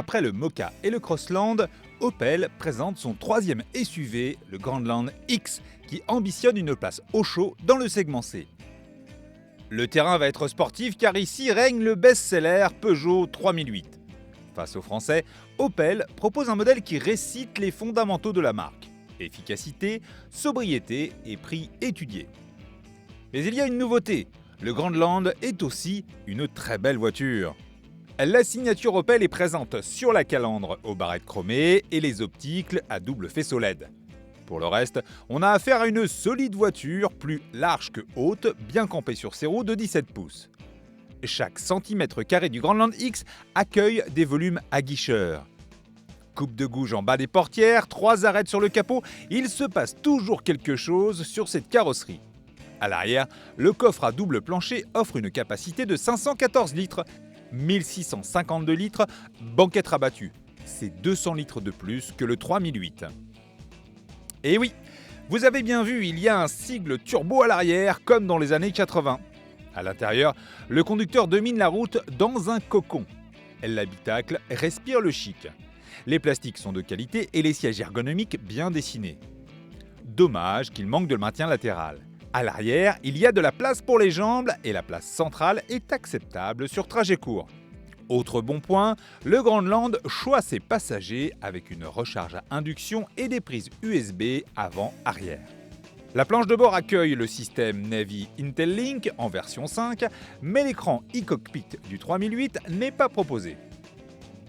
Après le Mokka et le Crossland, Opel présente son troisième SUV, le Grandland X, qui ambitionne une place au chaud dans le segment C. Le terrain va être sportif car ici règne le best-seller Peugeot 3008. Face aux Français, Opel propose un modèle qui récite les fondamentaux de la marque. Efficacité, sobriété et prix étudié. Mais il y a une nouveauté, le Grandland est aussi une très belle voiture. La signature Opel est présente sur la calandre aux barrettes chromées et les optiques à double faisceau LED. Pour le reste, on a affaire à une solide voiture, plus large que haute, bien campée sur ses roues de 17 pouces. Chaque centimètre carré du Grandland X accueille des volumes aguicheurs. Coupe de gouge en bas des portières, 3 arêtes sur le capot, il se passe toujours quelque chose sur cette carrosserie. À l'arrière, le coffre à double plancher offre une capacité de 514 litres, 1652 litres, banquette rabattue. C'est 200 litres de plus que le 3008. Et oui, vous avez bien vu, il y a un sigle turbo à l'arrière comme dans les années 80. À l'intérieur, le conducteur domine la route dans un cocon. L'habitacle respire le chic. Les plastiques sont de qualité et les sièges ergonomiques bien dessinés. Dommage qu'il manque de maintien latéral. À l'arrière, il y a de la place pour les jambes et la place centrale est acceptable sur trajet court. Autre bon point, le Grandland choisit ses passagers avec une recharge à induction et des prises USB avant-arrière. La planche de bord accueille le système Navi Intelli-Link en version 5, mais l'écran e-cockpit du 3008 n'est pas proposé.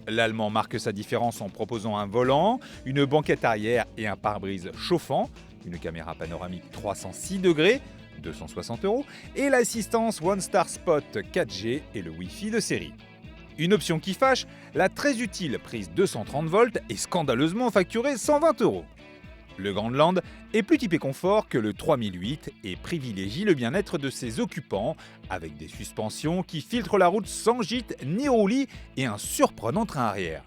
L'Allemand marque sa différence en proposant un volant, une banquette arrière et un pare-brise chauffant, une caméra panoramique 306 degrés, 260 €, et l'assistance One Star Spot 4G et le Wi-Fi de série. Une option qui fâche, la très utile prise 230 volts est scandaleusement facturée 120 €. Le Grandland est plus typé confort que le 3008 et privilégie le bien-être de ses occupants avec des suspensions qui filtrent la route sans gîte ni roulis et un surprenant train arrière.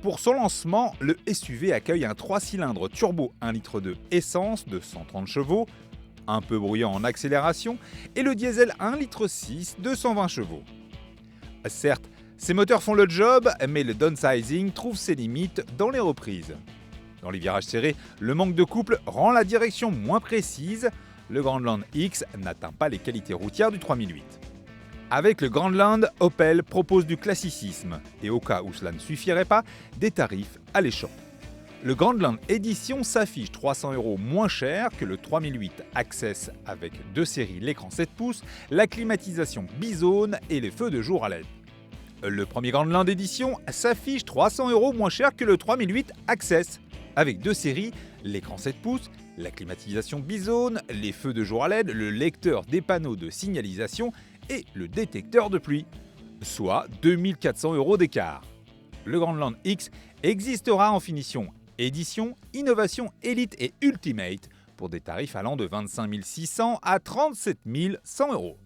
Pour son lancement, le SUV accueille un 3 cylindres turbo 1,2 litre essence de 130 chevaux, un peu bruyant en accélération, et le diesel 1,6 litre de 120 chevaux. Certes, ces moteurs font le job, mais le downsizing trouve ses limites dans les reprises. Dans les virages serrés, le manque de couple rend la direction moins précise. Le Grandland X n'atteint pas les qualités routières du 3008. Avec le Grandland, Opel propose du classicisme et au cas où cela ne suffirait pas, des tarifs alléchants. Le Grandland Edition s'affiche 300 € moins cher que le 3008 Access avec 2 séries l'écran 7 pouces, la climatisation bizone et les feux de jour à LED. Le premier Grandland Edition s'affiche 300 € moins cher que le 3008 Access avec 2 séries, l'écran 7 pouces, la climatisation bizone, les feux de jour à LED, le lecteur des panneaux de signalisation et le détecteur de pluie, soit 2400 € d'écart. Le Grandland X existera en finition Édition, Innovation Elite et Ultimate pour des tarifs allant de 25 600 à 37 100 €.